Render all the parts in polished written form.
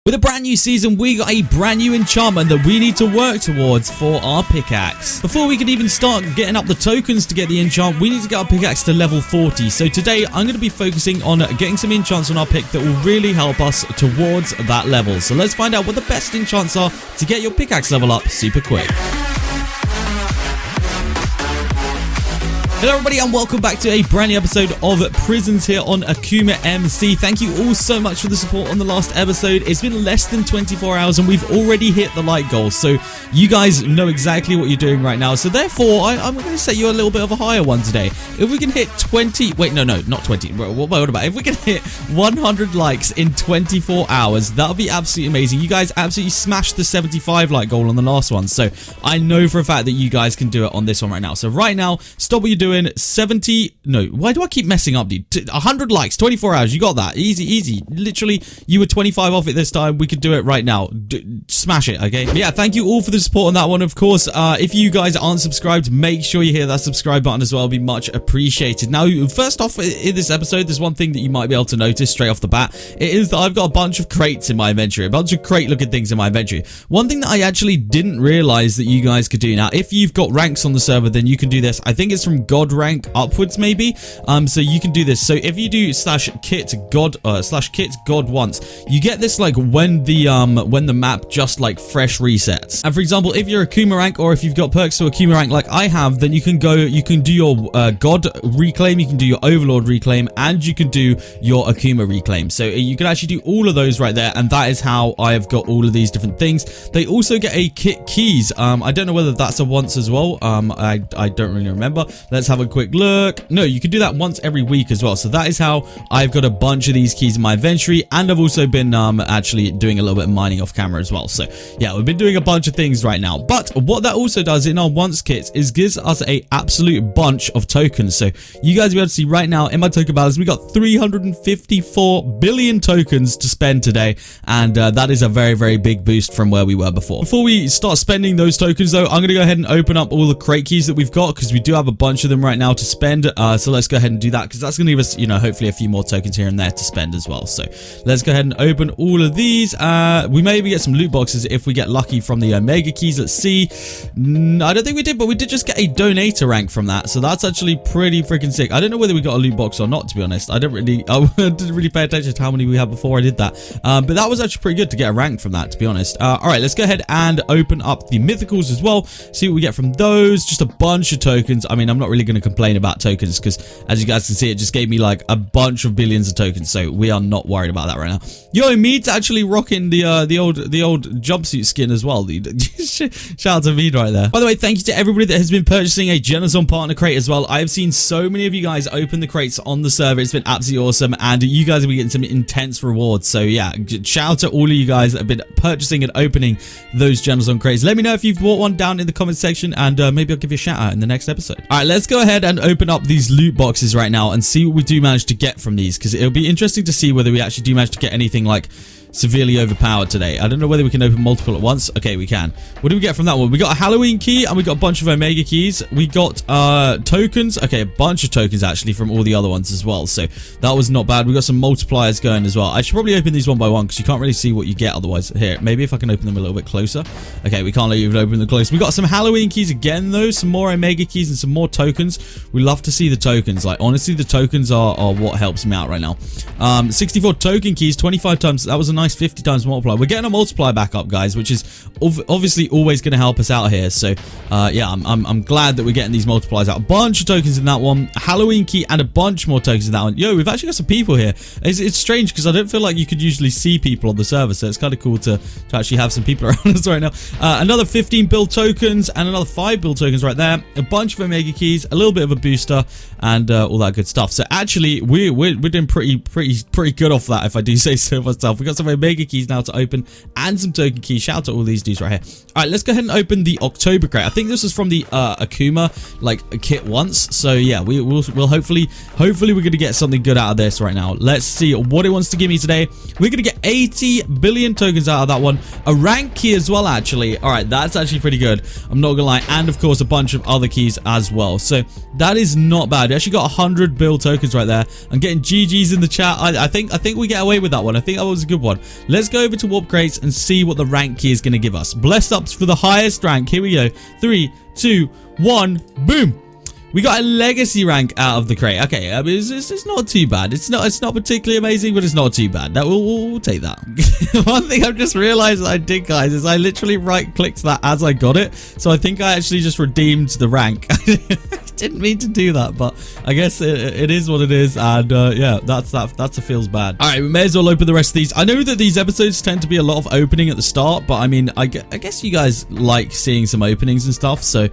With a brand new season, we got a brand new enchantment that we need to work towards for our pickaxe. Before we can even start getting up the tokens to get the enchant, we need to get our pickaxe to level 40. So today, I'm going to be focusing on getting some enchants on our pick that will really help us towards that level. So let's find out what the best enchants are to get your pickaxe level up super quick. Hello everybody and welcome back to a brand new episode of Prisons here on Akuma MC. Thank you all so much for the support on the last episode. It's been less than 24 hours and we've already hit the like goal. So you guys know exactly what you're doing right now. So therefore, I'm going to set you a little bit of a higher one today. If we can hit 20... Wait, no, not 20. What about? If we can hit 100 likes in 24 hours, that would be absolutely amazing. You guys absolutely smashed the 75 like goal on the last one. So I know for a fact that you guys can do it on this one right now. So right now, stop what you're doing. 70 no, why do I keep messing up, dude? 100 likes, 24 hours, you got that. Easy. Literally, you were 25 off it this time. We could do it right now. Smash it, okay? But yeah, thank you all for the support on that one. Of course, if you guys aren't subscribed, make sure you hit that subscribe button as well. It'll be much appreciated. Now, first off, in this episode, there's one thing that you might be able to notice straight off the bat. It is that I've got a bunch of crates in my inventory, a bunch of crate-looking things in my inventory. One thing that I actually didn't realize that you guys could do. Now, if you've got ranks on the server, then you can do this. I think it's from God rank upwards maybe, so you can do this. So if you do /kit god once, you get this like when the map just like fresh resets. And for example, if you're a Akuma rank or if you've got perks to Akuma rank like I have, then you can do your god reclaim, you can do your overlord reclaim, and you can do your Akuma reclaim. So you can actually do all of those right there, and that is how I have got all of these different things. They also get a kit keys. I don't know whether that's a once as well. I don't really remember. Let's have a quick look. No, you can do that once every week as well. So that is how I've got a bunch of these keys in my inventory, and I've also been actually doing a little bit of mining off camera as well. So yeah, we've been doing a bunch of things right now. But what that also does in our once kits is gives us a absolute bunch of tokens. So you guys will be able to see right now in my token balance, we got 354 billion tokens to spend today, and that is a very big boost from where we were before. Before we start spending those tokens though, I'm going to go ahead and open up all the crate keys that we've got, because we do have a bunch of them right now to spend. So let's go ahead and do that, because that's going to give us, you know, hopefully a few more tokens here and there to spend as well. So let's go ahead and open all of these. We may even get some loot boxes if we get lucky from the Omega keys. Let's see. I don't think we did, but we did just get a donator rank from that, so that's actually pretty freaking sick. I don't know whether we got a loot box or not, to be honest. I didn't really pay attention to how many we had before I did that, but that was actually pretty good to get a rank from that, to be honest. All right, let's go ahead and open up the mythicals as well, see what we get from those. Just a bunch of tokens. I mean, I'm not really going to complain about tokens, because as you guys can see, it just gave me like a bunch of billions of tokens, so we are not worried about that right now. Yo, Mead's actually rocking the old jumpsuit skin as well, dude. Shout out to Mead right there. By the way, thank you to everybody that has been purchasing a Generzon partner crate as well. I have seen so many of you guys open the crates on the server. It's been absolutely awesome, and you guys will be getting some intense rewards. So yeah, shout out to all of you guys that have been purchasing and opening those Generzon crates. Let me know if you've bought one down in the comment section, and maybe I'll give you a shout out in the next episode. All right, let's go ahead and open up these loot boxes right now and see what we do manage to get from these, because it'll be interesting to see whether we actually do manage to get anything like severely overpowered today. I don't know whether we can open multiple at once. Okay, we can. What do we get from that one? We got a Halloween key, and we got a bunch of Omega keys. We got tokens. Okay, a bunch of tokens actually from all the other ones as well, so that was not bad. We got some multipliers going as well. I should probably open these one by one, because you can't really see what you get otherwise. Here, maybe if I can open them a little bit closer. Okay, we can't even open them close. We got some Halloween keys again though, some more Omega keys and some more tokens. We love to see the tokens. Like, honestly, the tokens are what helps me out right now. 64 token keys, 25 times. That was a nice 50 times multiplier. We're getting a multiplier back up, guys, which is obviously always going to help us out here. So yeah, I'm glad that we're getting these multipliers out. A bunch of tokens in that one, a Halloween key, and a bunch more tokens in that one. Yo, we've actually got some people here. It's strange, because I don't feel like you could usually see people on the server, so it's kind of cool to actually have some people around us right now. Another 15 build tokens and another 5 build tokens right there. A bunch of Omega keys, a little bit of a booster, and all that good stuff. So actually, we're doing pretty good off that, if I do say so myself. We got some Omega keys now to open, and some token keys. Shout out to all these dudes right here. All right, let's go ahead and open the October crate. I think this is from the Akuma like kit once. So yeah, we'll hopefully we're gonna get something good out of this right now. Let's see what it wants to give me today. We're gonna get 80 billion tokens out of that one. A rank key as well, actually. All right, that's actually pretty good, I'm not gonna lie. And of course, a bunch of other keys as well. So that is not bad. We actually got 100 build tokens right there. I'm getting GGs in the chat. I think we get away with that one. I think that was a good one. account. Let's go over to Warp Crates and see what the rank key is going to give us. Blessed ups for the highest rank. Here we go. 3, 2, 1, boom. We got a legacy rank out of the crate. Okay, I mean, it's not too bad. It's not particularly amazing, but it's not too bad. That we'll take that. One thing I've just realized I did, guys, is I literally right-clicked that as I got it. So I think I actually just redeemed the rank. I didn't mean to do that, but I guess it is what it is. And yeah, that's a feels bad. All right, we may as well open the rest of these. I know that these episodes tend to be a lot of opening at the start, but I mean, I guess you guys like seeing some openings and stuff. So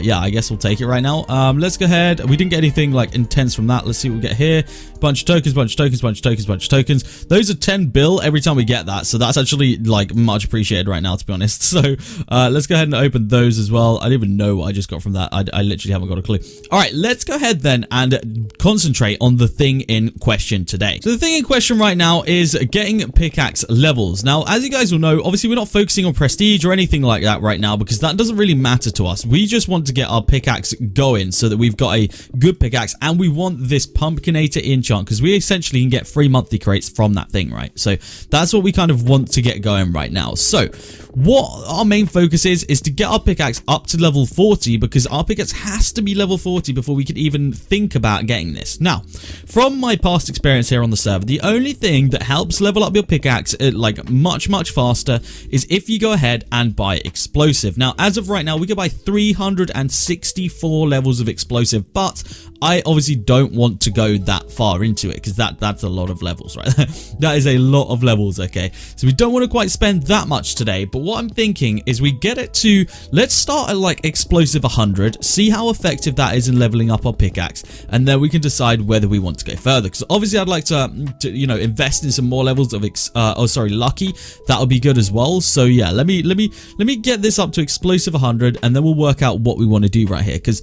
yeah, I guess we'll take it right now. Let's go ahead. We didn't get anything like intense from that. Let's see what we get here. Bunch of tokens, bunch of tokens, bunch of tokens, bunch of tokens. Those are 10 bill every time we get that. So that's actually like much appreciated right now, to be honest. So let's go ahead and open those as well. I don't even know what I just got from that. I literally haven't got a clue. All right, let's go ahead then and concentrate on the thing in question today. So the thing in question right now is getting pickaxe levels. Now, as you guys will know, obviously we're not focusing on prestige or anything like that right now because that doesn't really matter to us. We just want to get our pickaxe going so that we've got a good pickaxe, and we want this pumpkinator enchant because we essentially can get free monthly crates from that thing, right? So that's what we kind of want to get going right now. So what our main focus is to get our pickaxe up to level 40 because our pickaxe has to be level 40 before we could even think about getting this. Now, from my past experience here on the server, the only thing that helps level up your pickaxe like much faster is if you go ahead and buy explosive. Now, as of right now, we can buy 364 levels of explosive, but I obviously don't want to go that far into it because that's a lot of levels, right? That is a lot of levels, okay? So we don't want to quite spend that much today, but what I'm thinking is we get it to, let's start at like explosive 100, see how effective that is in leveling up our pickaxe, and then we can decide whether we want to go further. Because obviously I'd like to you know, invest in some more levels of lucky. That would be good as well. So yeah, let me get this up to explosive 100, and then we'll work out what we want to do right here, because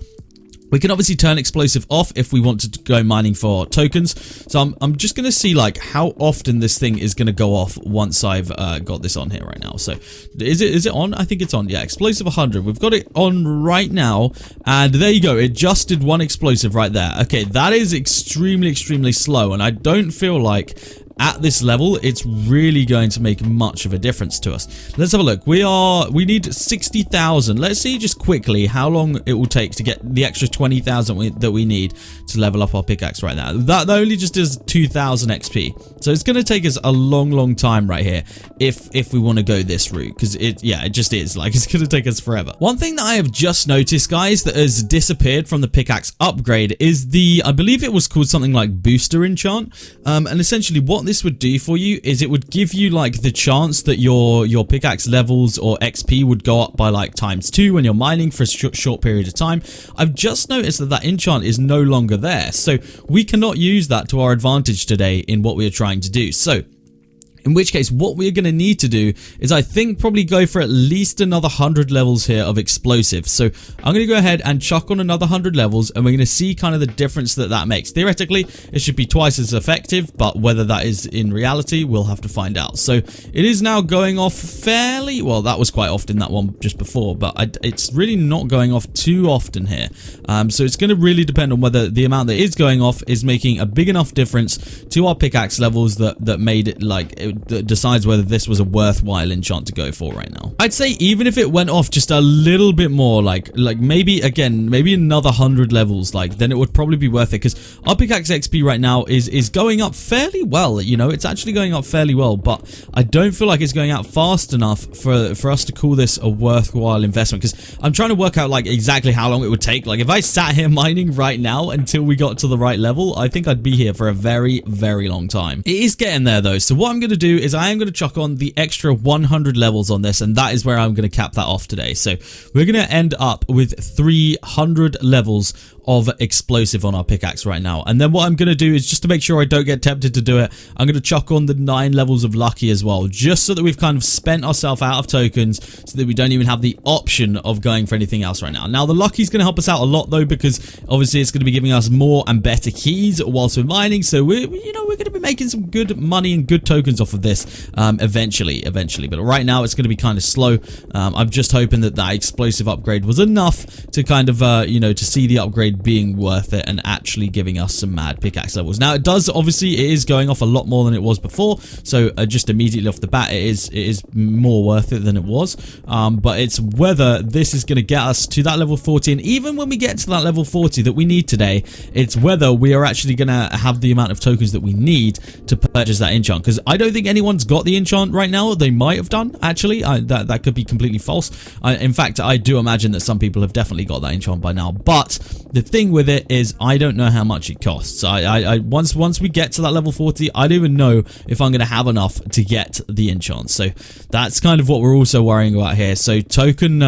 we can obviously turn explosive off if we want to go mining for tokens. So I'm just going to see like how often this thing is going to go off once I've got this on here right now. So is it on? I think it's on. Yeah, explosive 100. We've got it on right now. And there you go. It just did one explosive right there. Okay, that is extremely slow. And I don't feel like at this level it's really going to make much of a difference to us. Let's have a look. We need 60,000. Let's see just quickly how long it will take to get the extra 20,000 that we need to level up our pickaxe right now. That only just does 2,000 XP. So it's going to take us a long time right here if we want to go this route, because it just is like it's going to take us forever. One thing that I have just noticed, guys, that has disappeared from the pickaxe upgrade is the, I believe it was called something like booster enchant, and essentially what this would do for you is it would give you like the chance that your pickaxe levels or XP would go up by like ×2 when you're mining for a short period of time. I've just noticed that enchant is no longer there, so we cannot use that to our advantage today in what we are trying to do. So in which case, what we're going to need to do is, I think, probably go for at least another 100 levels here of explosive. So I'm going to go ahead and chuck on another 100 levels, and we're going to see kind of the difference that makes. Theoretically, it should be twice as effective, but whether that is in reality, we'll have to find out. So it is now going off fairly well. That was quite often, that one just before, but it's really not going off too often here. So it's going to really depend on whether the amount that is going off is making a big enough difference to our pickaxe levels that made it like that decides whether this was a worthwhile enchant to go for right now. I'd say even if it went off just a little bit more, like maybe another 100 levels, like then it would probably be worth it, because our pickaxe XP right now is going up fairly well. You know, it's actually going up fairly well, but I don't feel like it's going out fast enough for us to call this a worthwhile investment, because I'm trying to work out like exactly how long it would take. Like if I sat here mining right now until we got to the right level, I think I'd be here for a very long time. It is getting there though, so what I'm going to do is I am going to chuck on the extra 100 levels on this, and that is where I'm going to cap that off today. So we're going to end up with 300 levels of explosive on our pickaxe right now. And then what I'm going to do is, just to make sure I don't get tempted to do it, I'm going to chuck on the 9 levels of lucky as well, just so that we've kind of spent ourselves out of tokens, so that we don't even have the option of going for anything else right now. Now the lucky is going to help us out a lot though, because obviously it's going to be giving us more and better keys whilst we're mining, so we're going to be making some good money and good tokens off of this eventually. But right now it's going to be kind of slow. I'm just hoping that explosive upgrade was enough to kind of to see the upgrade it being worth it and actually giving us some mad pickaxe levels. Now, it is going off a lot more than it was before, so just immediately off the bat, it is more worth it than it was. But it's whether this is going to get us to that level 40, and even when we get to that level 40 that we need today, it's whether we are actually going to have the amount of tokens that we need to purchase that enchant, because I don't think anyone's got the enchant right now. They might have done, actually. That could be completely false. In fact, I do imagine that some people have definitely got that enchant by now, but the thing with it is I don't know how much it costs. Once we get to that level 40, I don't even know if I'm going to have enough to get the enchant. So that's kind of what we're also worrying about here. So token,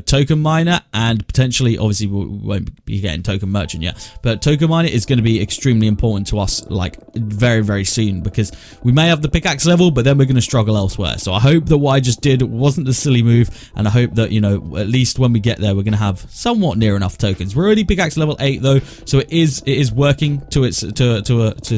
token miner, and potentially, obviously, we won't be getting token merchant yet, but token miner is going to be extremely important to us, like very, very soon, because we may have the pickaxe level, but then we're going to struggle elsewhere. So I hope that what I just did wasn't a silly move, and I hope that, at least when we get there, we're going to have somewhat near enough tokens. We're already pickaxe level 8 though, so it is working to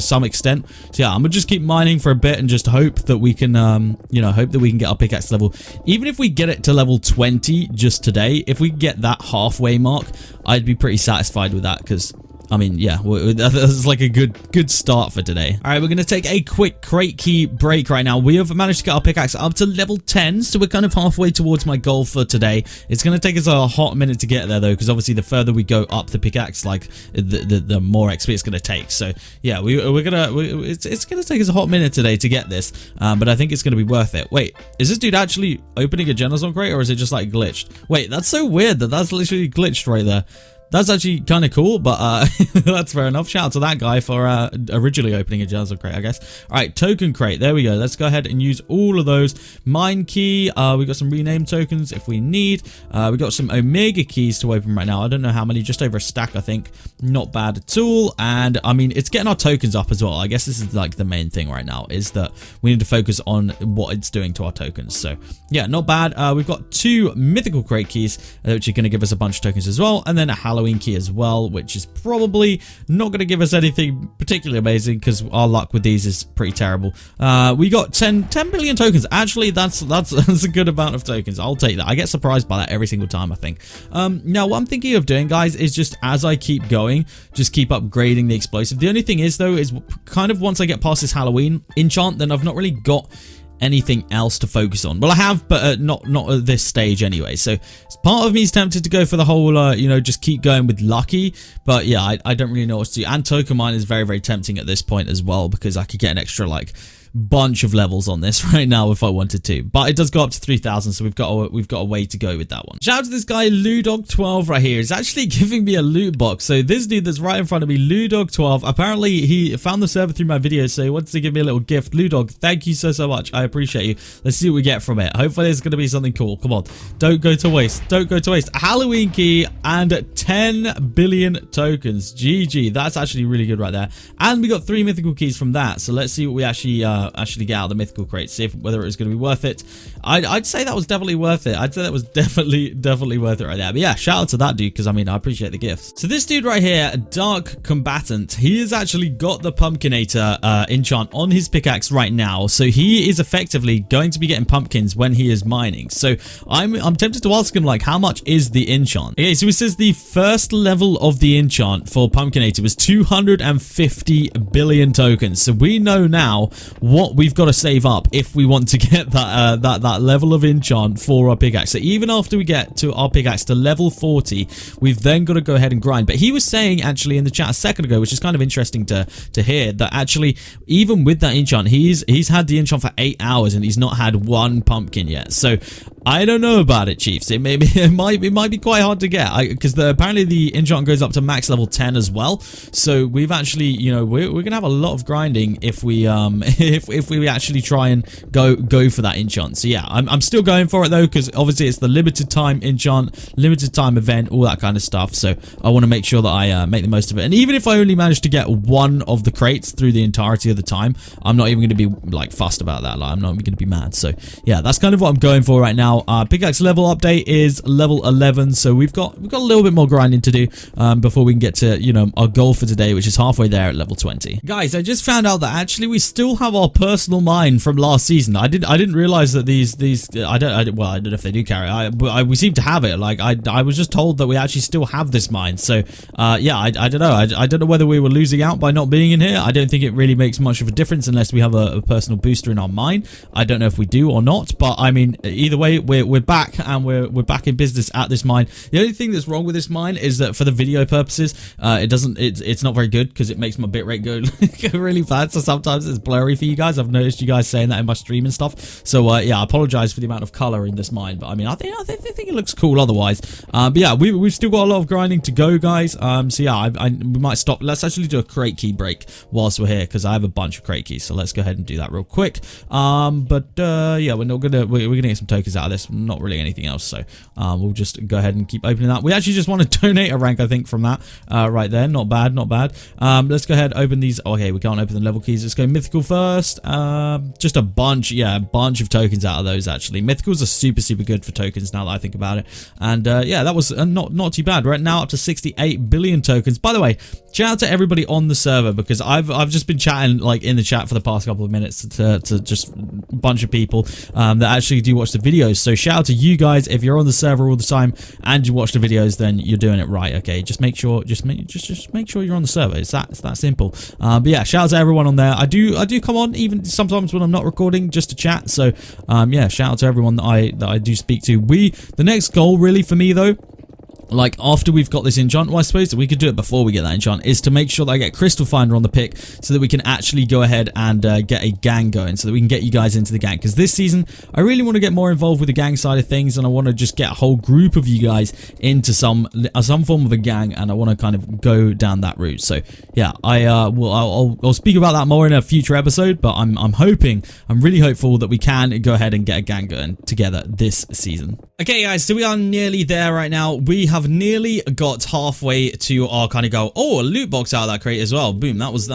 some extent. So yeah, I'm gonna just keep mining for a bit and just hope that we can get our pickaxe level. Even if we get it to level 20 just today, if we get that halfway mark, I'd be pretty satisfied with that, because I mean, yeah, that's like a good start for today. All right, we're going to take a quick crate key break right now. We have managed to get our pickaxe up to level 10, so we're kind of halfway towards my goal for today. It's going to take us a hot minute to get there, though, because obviously the further we go up the pickaxe, like, the more XP it's going to take. So, yeah, it's going to take us a hot minute today to get this, but I think it's going to be worth it. Wait, is this dude actually opening a Generzon crate, or is it just, like, glitched? Wait, that's so weird that that's literally glitched right there. That's actually kind of cool, but that's fair enough. Shout out to that guy for originally opening a Generzon crate, I guess. All right, token crate. There we go. Let's go ahead and use all of those. Mine key. We got some rename tokens if we need. We got some Omega keys to open right now. I don't know how many. Just over a stack, I think. Not bad at all. And, I mean, it's getting our tokens up as well. I guess this is, like, the main thing right now, is that we need to focus on what it's doing to our tokens. So, yeah, not bad. We've got 2 mythical crate keys, which are going to give us a bunch of tokens as well. And then a Halloween key as well, which is probably not going to give us anything particularly amazing, because our luck with these is pretty terrible. We got 10 billion tokens. Actually, that's a good amount of tokens. I'll take that. I get surprised by that every single time, I think. Now, what I'm thinking of doing, guys, is just as I keep going, just keep upgrading the explosive. The only thing is, though, is kind of once I get past this Halloween enchant, then I've not really got anything else to focus on. Well, I have, but not at this stage anyway. So part of me is tempted to go for the whole, just keep going with lucky. But yeah, I don't really know what to do. And token mine is very, very tempting at this point as well, because I could get an extra, like, bunch of levels on this right now if I wanted to, but it does go up to 3,000, so we've got a way to go with that one. Shout out to this guy Ludog12 right here. He's actually giving me a loot box. So this dude that's right in front of me, Ludog12, apparently he found the server through my video, so he wants to give me a little gift. Ludog, thank you so much. I appreciate you. Let's see what we get from it. Hopefully it's going to be something cool. Come on, don't go to waste. Don't go to waste. A Halloween key and 10 billion tokens. GG. That's actually really good right there. And we got 3 mythical keys from that. So let's see what we actually get out of the mythical crate, see whether it was going to be worth it. I'd say that was definitely worth it. I'd say that was definitely worth it right there. But yeah, shout out to that dude, because I mean, I appreciate the gift. So this dude right here, Dark Combatant, he has actually got the Pumpkinator enchant on his pickaxe right now, so he is effectively going to be getting pumpkins when he is mining. So I'm tempted to ask him, like, how much is the enchant? Okay, so it says the first level of the enchant for Pumpkinator was 250 billion tokens. So we know now what we've got to save up if we want to get that level of enchant for our pickaxe. So even after we get to our pickaxe to level 40, we've then got to go ahead and grind. But he was saying actually in the chat a second ago, which is kind of interesting to hear, that actually even with that enchant, he's had the enchant for 8 hours and he's not had one pumpkin yet. So I don't know about it, Chiefs. It might be quite hard to get, because apparently the enchant goes up to max level 10 as well. So we've actually, we're gonna have a lot of grinding if we if we actually try and go for that enchant. So yeah, I'm still going for it though, because obviously it's the limited time enchant, limited time event, all that kind of stuff. So I want to make sure that I make the most of it. And even if I only manage to get one of the crates through the entirety of the time, I'm not even going to be like fussed about that. Like, I'm not going to be mad. So yeah, that's kind of what I'm going for right now. Now, pickaxe level update is level 11, so we've got a little bit more grinding to do before we can get to, you know, our goal for today, which is halfway there at level 20. Guys, I just found out that actually we still have our personal mine from last season. I didn't realize that these I don't know if they do carry it. We seem to have it. Like I was just told that we actually still have this mine. So yeah, I don't know. I don't know whether we were losing out by not being in here. I don't think it really makes much of a difference unless we have a personal booster in our mine. I don't know if we do or not, but I mean, either way, we're back and we're back in business at this mine. The only thing that's wrong with this mine is that for the video purposes, it's not very good because it makes my bitrate go really bad. So sometimes it's blurry for you guys. I've noticed you guys saying that in my stream and stuff. So yeah, I apologize for the amount of color in this mine, but I mean, I think it looks cool otherwise. But yeah, we've still got a lot of grinding to go, guys. So yeah, we might stop. Let's actually do a crate key break whilst we're here because I have a bunch of crate keys. So let's go ahead and do that real quick. But yeah, we're gonna get some tokens out of this. Not really anything else. So we'll just go ahead and keep opening that. We actually just want to donate a rank, I think, from that right there. Not bad, not bad. Let's go ahead open these. Okay, we can't open the level keys. Let's go mythical first. Just a bunch of tokens out of those. Actually, mythicals are super good for tokens now that I think about it. And yeah, that was not too bad. Right now up to 68 billion tokens. By the way, shout out to everybody on the server because I've just been chatting like in the chat for the past couple of minutes to just a bunch of people that actually do watch the videos. So shout out to you guys. If you're on the server all the time and you watch the videos, then you're doing it right. Okay, just make sure you're on the server. It's that simple. But yeah, shout out to everyone on there. I do come on even sometimes when I'm not recording just to chat. So yeah, shout out to everyone that I do speak to. The next goal really for me though, like after we've got this enchant, well, I suppose that we could do it before we get that enchant, is to make sure that I get Crystal Finder on the pick so that we can actually go ahead and get a gang going so that we can get you guys into the gang. Because this season, I really want to get more involved with the gang side of things and I want to just get a whole group of you guys into some form of a gang and I want to kind of go down that route. So yeah, I'll speak about that more in a future episode, but I'm really hopeful that we can go ahead and get a gang going together this season. Okay guys, so we are nearly there right now. We have nearly got halfway to our kind of goal. Oh, a loot box out of that crate as well. Boom. That was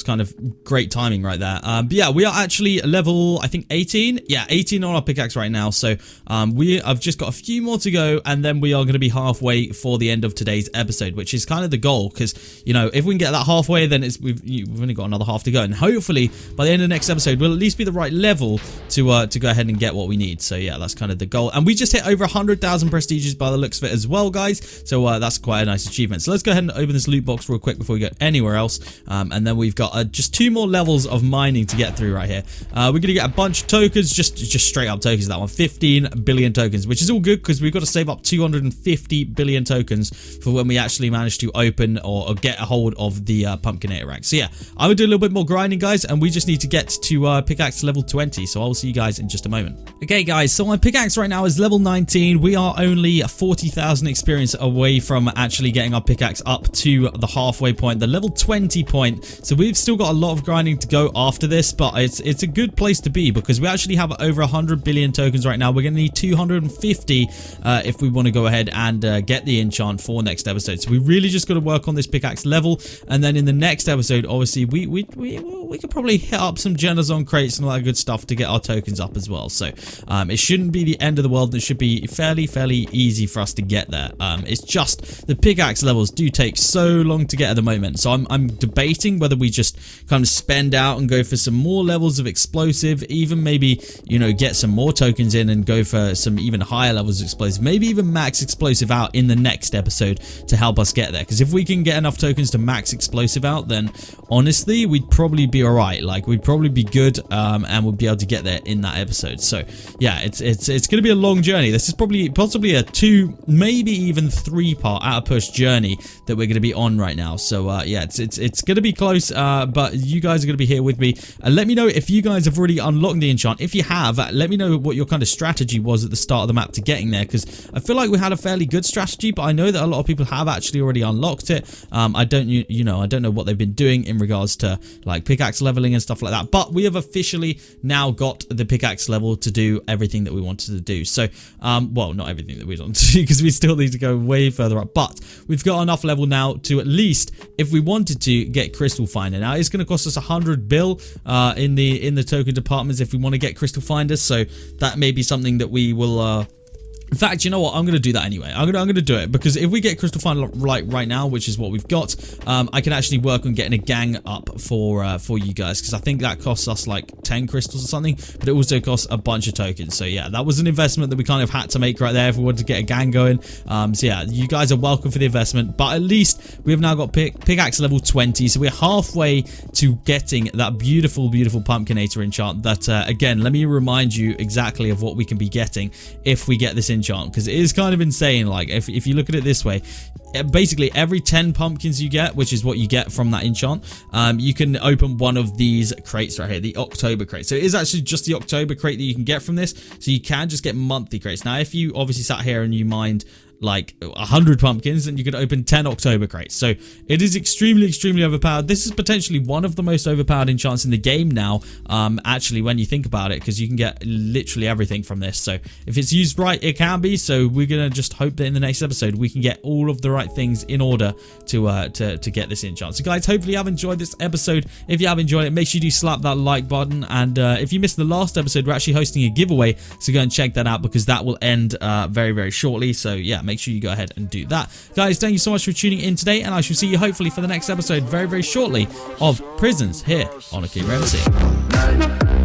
kind of great timing right there. But yeah, we are actually level, I think 18. Yeah, 18 on our pickaxe right now. So I've just got a few more to go and then we are going to be halfway for the end of today's episode, which is kind of the goal because, you know, if we can get that halfway, then we've only got another half to go. And hopefully by the end of the next episode, we'll at least be the right level to go ahead and get what we need. So yeah, that's kind of the goal. And we just hit over 100,000 prestiges by the looks of it as well, guys. So that's quite a nice achievement. So let's go ahead and open this loot box real quick before we go anywhere else. And then we've got just 2 more levels of mining to get through right here. We're going to get a bunch of tokens, just straight up tokens, that one. 15 billion tokens, which is all good because we've got to save up 250 billion tokens for when we actually manage to open or get a hold of the Pumpkinator rank. So yeah, I will do a little bit more grinding, guys, and we just need to get to pickaxe level 20. So I'll see you guys in just a moment. Okay, guys, so my pickaxe right now is level 19. We are only 40,000 experience away from actually getting our pickaxe up to the halfway point, the level 20 point. So we've still got a lot of grinding to go after this, but it's a good place to be because we actually have over 100 billion tokens right now. We're going to need 250 if we want to go ahead and get the enchant for next episode. So we really just got to work on this pickaxe level, and then in the next episode, obviously, we could probably hit up some Generzon crates and all that good stuff to get our tokens up as well. So it shouldn't be the end of the world. It should be fairly easy for us to get there. It's just the pickaxe levels do take so long to get at the moment. So I'm debating whether we just kind of spend out and go for some more levels of explosive, even maybe, you know, get some more tokens in and go for some even higher levels of explosive, maybe even max explosive out in the next episode to help us get there. Because if we can get enough tokens to max explosive out, then honestly, we'd probably be alright. Like, we'd probably be good, and we'd be able to get there in that episode. So yeah, it's going to be a long journey. This is possibly a 2, maybe even 3-part out of push journey that we're going to be on right now. So yeah, it's going to be close, but you guys are going to be here with me. Let me know if you guys have already unlocked the enchant. If you have, let me know what your kind of strategy was at the start of the map to getting there, because I feel like we had a fairly good strategy, but I know that a lot of people have actually already unlocked it. I don't know what they've been doing in regards to like pickaxe leveling and stuff like that, but we have officially now got the pickaxe level to do everything that we wanted to do. So, well, not everything that we want to do, because we still need to go way further up. But we've got enough level now to at least, if we wanted to, get crystal finder. Now, it's going to cost us 100 bill in the token departments if we want to get crystal finders. So that may be something that we will. In fact, you know what? I'm going to do that anyway. I'm going to do it, because if we get crystal finder right now, which is what we've got, I can actually work on getting a gang up for you guys, because I think that costs us like 10 crystals or something, but it also costs a bunch of tokens. So yeah, that was an investment that we kind of had to make right there if we wanted to get a gang going. So yeah, you guys are welcome for the investment, but at least we have now got pickaxe level 20, so we're halfway to getting that beautiful pumpkinator enchant. That again, let me remind you exactly of what we can be getting if we get this enchant, because it is kind of insane. Like if you look at it this way, basically every 10 pumpkins you get, which is what you get from that enchant, you can open one of these crates right here, the October crate. So it is actually just the October crate that you can get from this, so you can just get monthly crates. Now if you obviously sat here and you mined like 100 pumpkins, and you could open 10 October crates. So it is extremely overpowered. This is potentially one of the most overpowered enchants in the game now, actually, when you think about it, because you can get literally everything from this. So if it's used right, it can be. So we're gonna just hope that in the next episode we can get all of the right things in order to get this enchant. So guys, hopefully you have enjoyed this episode. If you have enjoyed it, make sure you do slap that like button, and if you missed the last episode, we're actually hosting a giveaway, so go and check that out, because that will end very shortly. So yeah, make sure you go ahead and do that. Guys, thank you so much for tuning in today, and I shall see you hopefully for the next episode very shortly of Prisons here on Akuma MC.